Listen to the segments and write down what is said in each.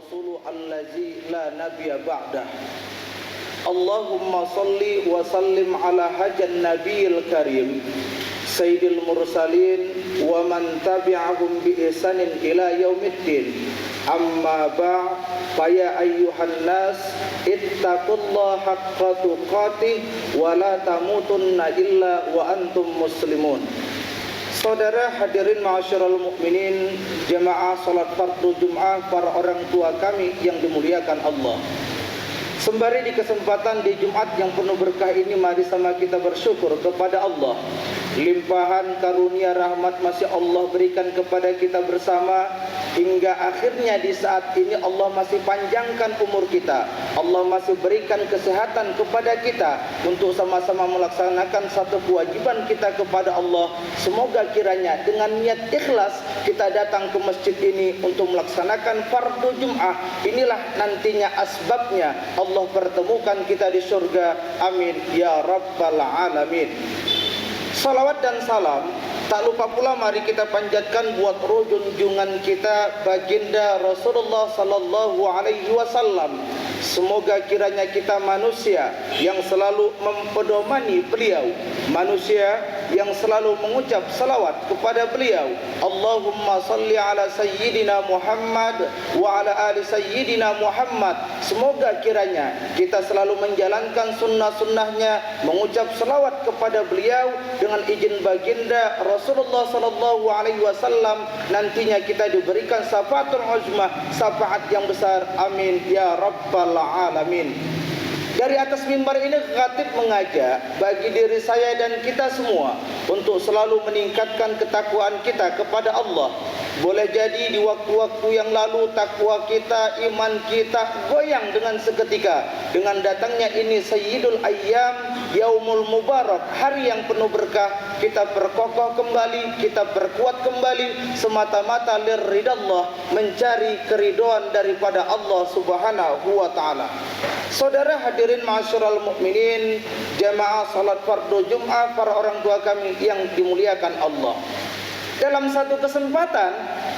rasulu allazi la nabiyya ba'dah. Allahumma salli wa sallim ala hajan nabiyil karim sayyidil mursalin wa man tabi'ahum bi ihsanin ila yaumiddin. Amma ba' fa ya ayyuhan nas ittaqullaha haqqa tuqatih wa la tamutunna illa wa antum muslimun. Saudara hadirin ma'asyiral mukminin, jemaah salat fardu Jumat para orang tua kami yang dimuliakan Allah. Sembari di kesempatan di Jumat yang penuh berkah ini, mari sama kita bersyukur kepada Allah. Limpahan karunia rahmat masih Allah berikan kepada kita bersama, hingga akhirnya di saat ini Allah masih panjangkan umur kita. Allah masih berikan kesehatan kepada kita untuk sama-sama melaksanakan satu kewajiban kita kepada Allah. Semoga kiranya dengan niat ikhlas kita datang ke masjid ini untuk melaksanakan fardu Jum'ah. Inilah nantinya asbabnya Allah pertemukan kita di surga. Amin ya rabbal alamin. Salawat dan salam tak lupa pula mari kita panjatkan buat roh junjungan kita baginda Rasulullah sallallahu alaihi wasallam. Semoga kiranya kita manusia yang selalu mempedomani beliau, manusia yang selalu mengucap salawat kepada beliau. Allahumma salli ala sayyidina Muhammad wa ala ali sayyidina Muhammad. Semoga kiranya kita selalu menjalankan sunnah-sunnahnya, mengucap salawat kepada beliau dengan izin baginda Rasulullah sallallahu alaihi wasallam. Nantinya kita diberikan syafaatul uzma, syafaat yang besar. Amin ya rabbal alamin. Dari atas mimbar ini khatib mengajak bagi diri saya dan kita semua untuk selalu meningkatkan ketakwaan kita kepada Allah. Boleh jadi di waktu-waktu yang lalu takwa kita, iman kita goyang dengan seketika. Dengan datangnya ini Sayyidul Ayyam, Yaumul Mubarak, hari yang penuh berkah, kita berkokoh kembali, kita berkuat kembali semata-mata liridallah, mencari keridhaan daripada Allah Subhanahu wa taala. Saudara hadirin ma'asyiral mukminin, jamaah salat fardu Jumat para orang tua kami yang dimuliakan Allah. Dalam satu kesempatan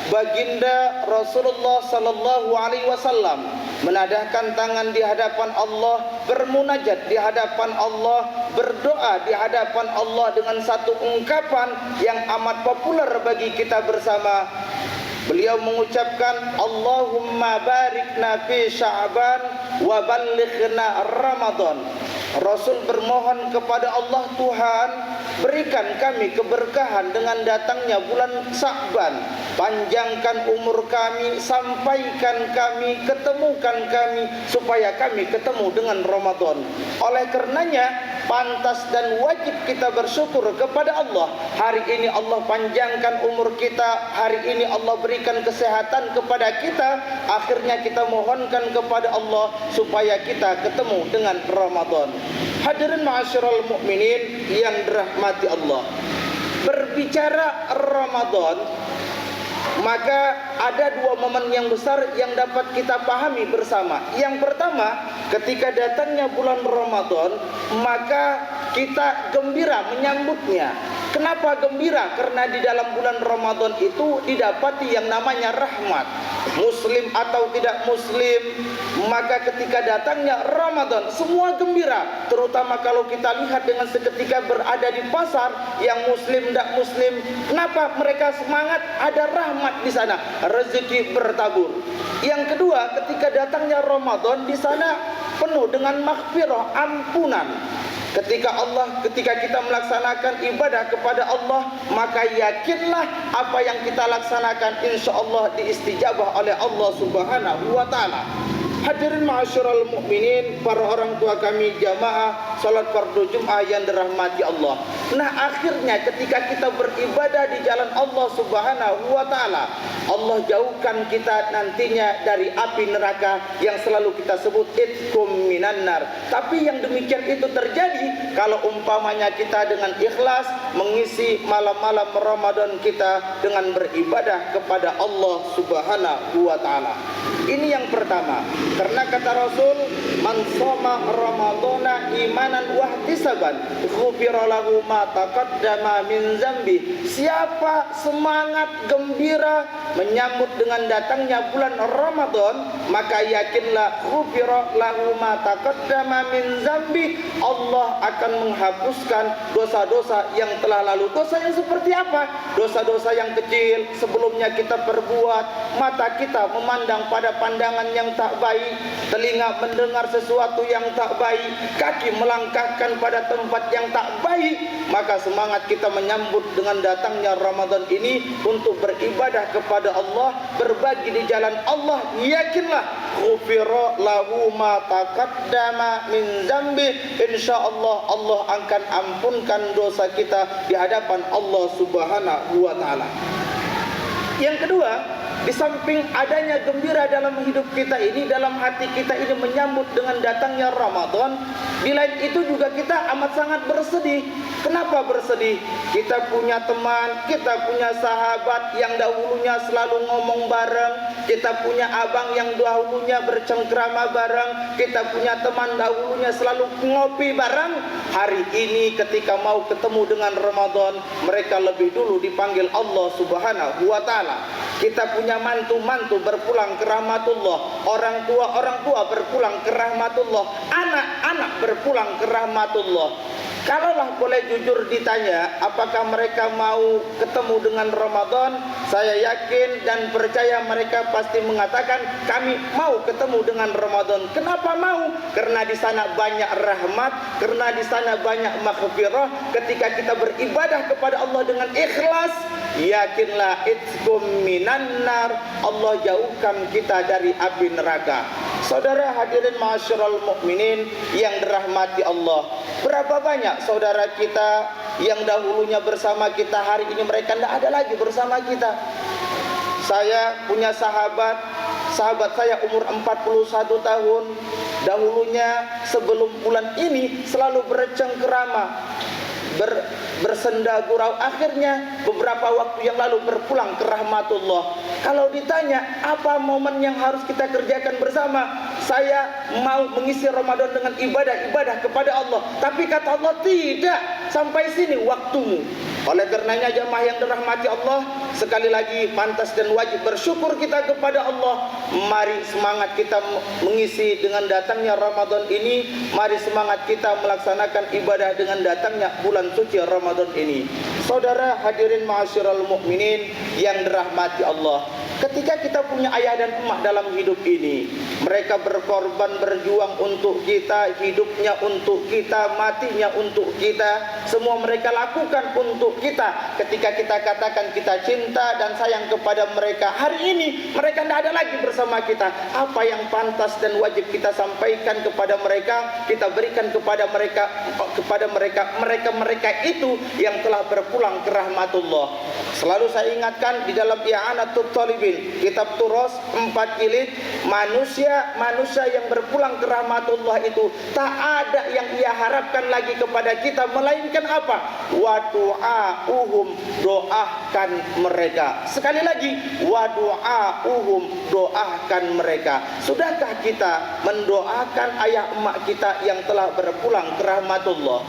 baginda Rasulullah sallallahu alaihi wasallam menadahkan tangan di hadapan Allah, bermunajat di hadapan Allah, berdoa di hadapan Allah dengan satu ungkapan yang amat populer bagi kita bersama. Beliau mengucapkan, Allahumma barikna fi Sya'ban wa ballighna Ramadan. Rasul bermohon kepada Allah, Tuhan berikan kami keberkahan dengan datangnya bulan Sya'ban. Panjangkan umur kami, sampaikan kami, ketemukan kami, supaya kami ketemu dengan Ramadan. Oleh karenanya pantas dan wajib kita bersyukur kepada Allah. Hari ini Allah panjangkan umur kita, hari ini Allah berikan kesehatan kepada kita. Akhirnya kita mohonkan kepada Allah supaya kita ketemu dengan Ramadan. Hadirin ma'asyiral mukminin yang dirahmati Allah, berbicara Ramadan, maka ada dua momen yang besar yang dapat kita pahami bersama. Yang pertama, ketika datangnya bulan Ramadan, maka kita gembira menyambutnya. Kenapa gembira? Karena di dalam bulan Ramadan itu didapati yang namanya rahmat. Muslim atau tidak muslim, maka ketika datangnya Ramadan semua gembira. Terutama kalau kita lihat dengan seketika berada di pasar, yang muslim tidak muslim, kenapa mereka semangat? Ada rahmat di sana, rezeki bertabur. Yang kedua, ketika datangnya Ramadan, di sana penuh dengan maghfirah, ampunan. Ketika kita melaksanakan ibadah kepada Allah, maka yakinlah apa yang kita laksanakan insya Allah diistijabah oleh Allah Subhanahu wa taala. Hadirin ma'asyiral mukminin, para orang tua kami jamaah salat fardu Jumat yang dirahmati Allah. Nah, akhirnya ketika kita beribadah di jalan Allah Subhanahu wa taala, Allah jauhkan kita nantinya dari api neraka yang selalu kita sebut itkum minan nar. Tapi yang demikian itu terjadi kalau umpamanya kita dengan ikhlas mengisi malam-malam Ramadan kita dengan beribadah kepada Allah Subhanahu wa taala. Ini yang pertama. Karena kata Rasul, man shoma ramadhana imanan wa ihtisaban ghufira lahu ma taqaddama min dzambi. Siapa semangat gembira menyambut dengan datangnya bulan Ramadan, maka yakinlah ghufira lahu ma taqaddama min dzambi, Allah akan menghapuskan dosa-dosa yang telah lalu. Dosa yang seperti apa? Dosa-dosa yang kecil sebelumnya kita perbuat, mata kita memandang pada pandangan yang tak baik, telinga mendengar sesuatu yang tak baik, kaki melangkahkan pada tempat yang tak baik, maka semangat kita menyambut dengan datangnya Ramadan ini untuk beribadah kepada Allah, berbagi di jalan Allah. Yakinlah ghufira lahu ma taqaddama min dzambi, insyaallah Allah akan ampunkan dosa kita di hadapan Allah Subhanahu wa taala. Yang kedua, di samping adanya gembira dalam hidup kita ini, dalam hati kita ini menyambut dengan datangnya Ramadan, di lain itu juga kita amat sangat bersedih. Kenapa bersedih? Kita punya teman, kita punya sahabat yang dahulunya selalu ngomong bareng, kita punya abang yang dahulunya bercengkrama bareng, kita punya teman dahulunya selalu ngopi bareng. Hari ini ketika mau ketemu dengan Ramadan, mereka lebih dulu dipanggil Allah Subhanahu wa taala. Kita punya mantu-mantu berpulang ke rahmatullah, orang tua berpulang ke rahmatullah, anak-anak berpulang ke rahmatullah. Kalaulah boleh jujur ditanya, apakah mereka mau ketemu dengan Ramadan? Saya yakin dan percaya mereka pasti mengatakan, kami mau ketemu dengan Ramadan. Kenapa mau? Karena di sana banyak rahmat, karena di sana banyak maghfirah. Ketika kita beribadah kepada Allah dengan ikhlas, yakinlah itqum minan nar, Allah jauhkan kita dari api neraka. Saudara hadirin ma'asyiral mukminin yang dirahmati Allah, berapa banyak saudara kita yang dahulunya bersama kita, hari ini mereka tidak ada lagi bersama kita. Saya punya sahabat saya umur 41 tahun, dahulunya sebelum bulan ini selalu bercengkerama, bersenda gurau, akhirnya beberapa waktu yang lalu berpulang ke rahmatullah. Kalau ditanya apa momen yang harus kita kerjakan bersama, saya mau mengisi Ramadan dengan ibadah kepada Allah, tapi kata Allah tidak, sampai sini waktumu. Oleh karenanya jamaah yang dirahmati Allah, sekali lagi pantas dan wajib bersyukur kita kepada Allah. Mari semangat kita mengisi dengan datangnya Ramadan ini, mari semangat kita melaksanakan ibadah dengan datangnya bulan suci Ramadan ini. Saudara hadirin ma'asyiral mukminin yang dirahmati Allah, ketika kita punya ayah dan emak dalam hidup ini, mereka berkorban berjuang untuk kita, hidupnya untuk kita, matinya untuk kita, semua mereka lakukan untuk kita. Ketika kita katakan kita cinta dan sayang kepada mereka, hari ini mereka tidak ada lagi bersama kita. Apa yang pantas dan wajib kita sampaikan kepada mereka, kita berikan kepada mereka itu yang telah berpulang ke rahmatullah. Selalu saya ingatkan di dalam I'anatul Talibin, kitab Turos 4 jilid, manusia yang berpulang ke rahmatullah itu tak ada yang ia harapkan lagi kepada kita melainkan apa? Wa du'a'uhum, doakan mereka. Sekali lagi, wa du'a'uhum, doakan mereka. Sudahkah kita mendoakan ayah emak kita yang telah berpulang ke rahmatullah?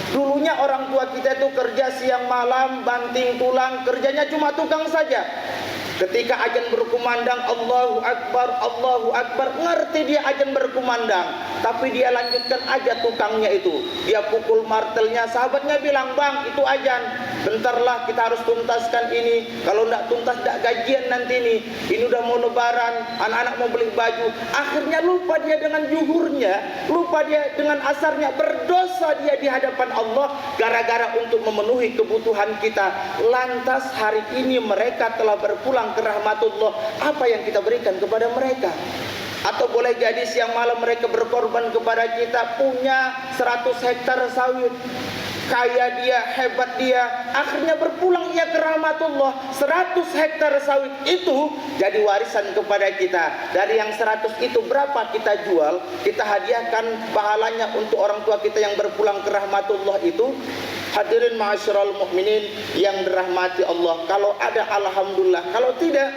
Dulunya orang tua kita itu kerja siang malam, banting tulang, kerjanya cuma tukang saja. Ketika azan berkumandang, Allahu Akbar, ngerti dia azan berkumandang, tapi dia lanjutkan aja tukangnya itu. Dia pukul martelnya, sahabatnya bilang, bang itu azan, bentarlah kita harus tuntaskan ini, kalau tidak tuntas tidak gajian nanti ini udah mau lebaran, anak-anak mau beli baju. Akhirnya lupa dia dengan zuhurnya, lupa dia dengan asarnya, berdosa dia di hadapan Allah gara-gara untuk memenuhi kebutuhan kita. Lantas hari ini mereka telah berpulang ke rahmatullah, apa yang kita berikan kepada mereka? Atau boleh jadi siang malam mereka berkorban kepada kita, punya 100 hektar sawit, kaya dia, hebat dia, akhirnya berpulang ia ke rahmatullah. 100 hektar sawit itu jadi warisan kepada kita. Dari yang 100 itu berapa kita jual, kita hadiahkan pahalanya untuk orang tua kita yang berpulang ke rahmatullah itu. Hadirin ma'asyiral mukminin yang dirahmati Allah, kalau ada alhamdulillah, kalau tidak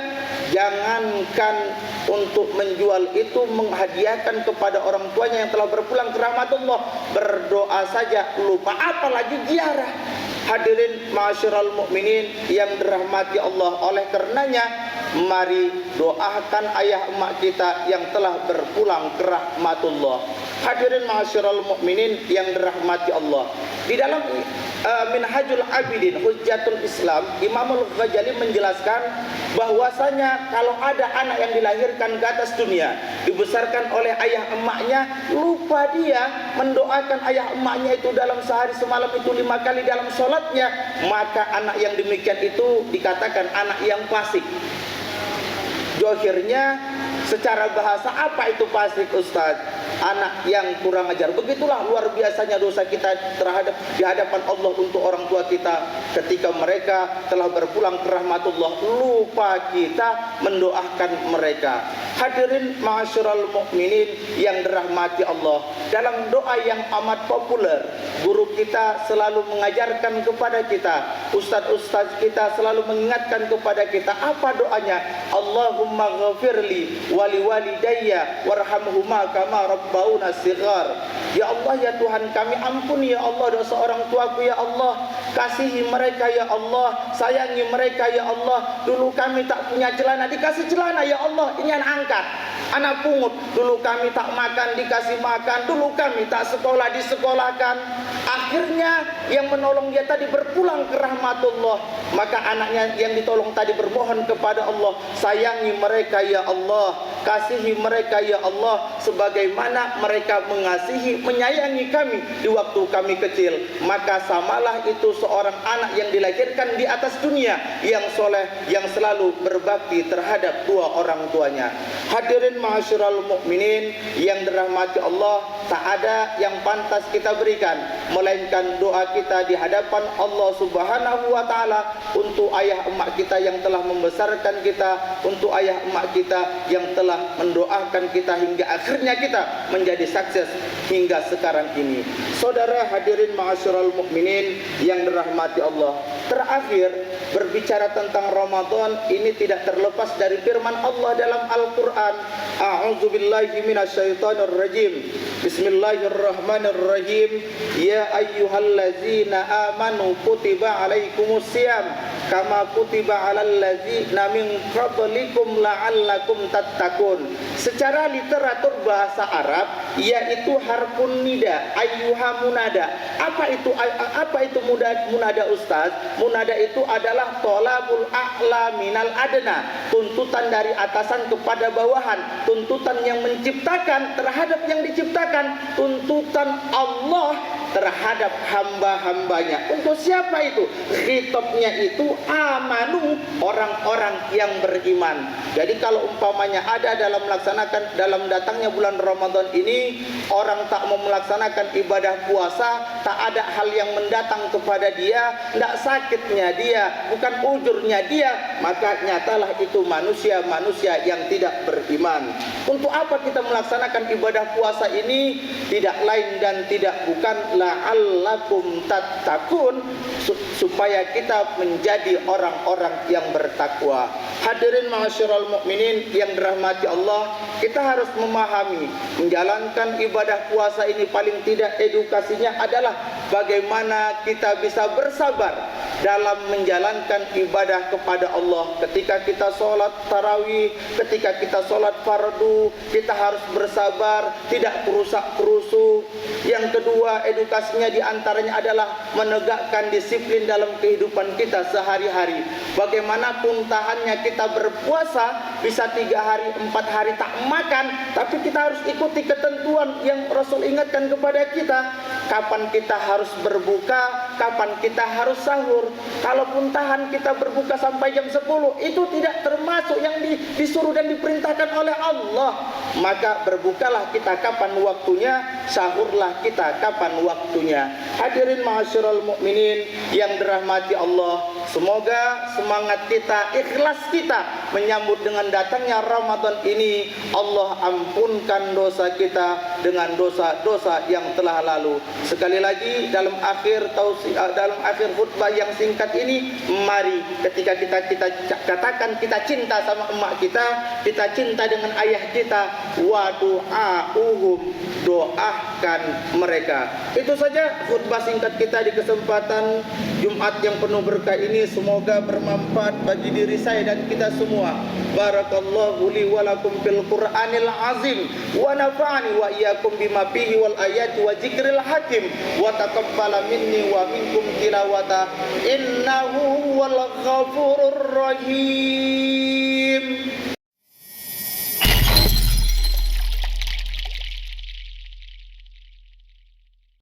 Jangankan untuk menjual itu, menghadiahkan kepada orang tuanya yang telah berpulang ke rahmatullah, berdoa saja lupa, apalagi ziarah. Hadirin ma'asyiral mukminin yang dirahmati Allah, oleh karenanya mari doakan ayah emak kita yang telah berpulang ke rahmatullah. Hadirin ma'asyiral mukminin yang dirahmati Allah, di dalam Minhajul Abidin Hujjatul Islam, Imamul Ghazali menjelaskan bahwasanya kalau ada anak yang dilahirkan ke atas dunia, dibesarkan oleh ayah emaknya, lupa dia mendoakan ayah emaknya itu dalam sehari semalam itu 5 kali dalam sholatnya, maka anak yang demikian itu dikatakan anak yang fasik. Johirnya secara bahasa apa itu fasik, Ustaz? Anak yang kurang ajar. Begitulah luar biasanya dosa kita terhadap di hadapan Allah untuk orang tua kita ketika mereka telah berpulang ke rahmatullah, lupa kita mendoakan mereka. Hadirin ma'asyiral mukminin yang dirahmati Allah, dalam doa yang amat populer, guru kita selalu mengajarkan kepada kita, ustaz-ustaz kita selalu mengingatkan kepada kita, apa doanya? Allahumma ghafirli wali walidayya warhamhuma kama rabbauna shighar. Ya Allah, ya Tuhan kami, ampuni ya Allah dosa orang tuaku ya Allah, kasihi mereka ya Allah, sayangi mereka ya Allah. Dulu kami tak punya celana, dikasih celana ya Allah, ini anak angkat, anak pungut. Dulu kami tak makan, dikasih makan. Dulu kami tak sekolah, disekolahkan. Akhirnya yang menolong dia tadi berpulang ke rahmatullah, maka anaknya yang ditolong tadi bermohon kepada Allah, sayangi mereka ya Allah, kasihi mereka ya Allah, sebagaimana mereka mengasihi menyayangi kami di waktu kami kecil. Maka samalah itu seorang anak yang dilahirkan di atas dunia yang soleh, yang selalu berbakti terhadap dua orang tuanya. Hadirin ma'asyiral mukminin yang dirahmati Allah, tak ada yang pantas kita berikan melainkan doa kita di hadapan Allah Subhanahu wa taala untuk ayah emak kita yang telah membesarkan kita, untuk ayah emak kita yang telah mendoakan kita hingga akhirnya kita menjadi sukses hingga sekarang ini. Saudara hadirin ma'asyiral mukminin yang dirahmati Allah, terakhir berbicara tentang Ramadan ini tidak terlepas dari firman Allah dalam Al-Qur'an. A'udzubillahi minasyaitonir rajim. Bismillahirrahmanirrahim. Ya ayyuhallazina amanu kutiba alaikumusiyam kama kutiba alal ladzina min qablikum la'allakum tattaqun. Secara literatur bahasa Arab yaitu harfun nida, ayyuha munada. Apa itu munada Ustaz? Munada itu adalah tolabul a'la minal adna, tuntutan dari atasan kepada bawahan, tuntutan yang menciptakan terhadap yang diciptakan, tuntutan Allah terhadap hamba-hambanya. Untuk siapa itu? Khitabnya itu amanu, orang-orang yang beriman. Jadi kalau umpamanya ada dalam datangnya bulan Ramadan ini, orang tak mau melaksanakan ibadah puasa, tak ada hal yang mendatang kepada dia, tidak sakitnya dia, bukan ujurnya dia, maka nyatalah itu manusia yang tidak beriman. Untuk apa kita melaksanakan ibadah puasa ini? Tidak lain dan tidak bukan la'allakum tattaqun, supaya kita menjadi orang-orang yang bertakwa. Hadirin ma'asyiral mukminin yang dirahmati Allah, kita harus memahami menjalankan ibadah puasa ini paling tidak edukasinya adalah bagaimana kita bisa bersabar dalam menjalankan ibadah kepada Allah. Ketika kita sholat tarawih, ketika kita sholat fardu, kita harus bersabar, tidak kerusak-kerusuk. Yang kedua, edukasinya diantaranya adalah menegakkan disiplin dalam kehidupan kita sehari-hari. Bagaimanapun tahannya kita berpuasa, bisa 3 hari, 4 hari tak makan, tapi kita harus ikuti ketentuan yang Rasul ingatkan kepada kita. Kapan kita harus berbuka, kapan kita harus sahur. Kalaupun tahan kita berbuka sampai jam 10, itu tidak termasuk yang disuruh dan diperintahkan oleh Allah. Maka berbukalah kita kapan waktunya, sahurlah kita kapan waktunya. Hadirin ma'asyiral mukminin yang dirahmati Allah, semoga semangat kita, ikhlas kita menyambut dengan datangnya Ramadan ini, Allah ampunkan dosa kita dengan dosa-dosa yang telah lalu. Sekali lagi dalam akhir khutbah yang singkat ini, mari ketika kita katakan kita cinta sama emak kita cinta dengan ayah kita, wa du'auhum, doakan mereka. Itu saja khutbah singkat kita di kesempatan Jumat yang penuh berkah ini. Semoga bermanfaat bagi diri saya dan kita semua. Barakallahu li wa lakum fil Qur'anil azim wa nafa'ani wa iyyakum bima fihi wal ayati wa dzikril hakim wa taqabbala minni wa minkum tilawata innahu huwal ghafurur rahim.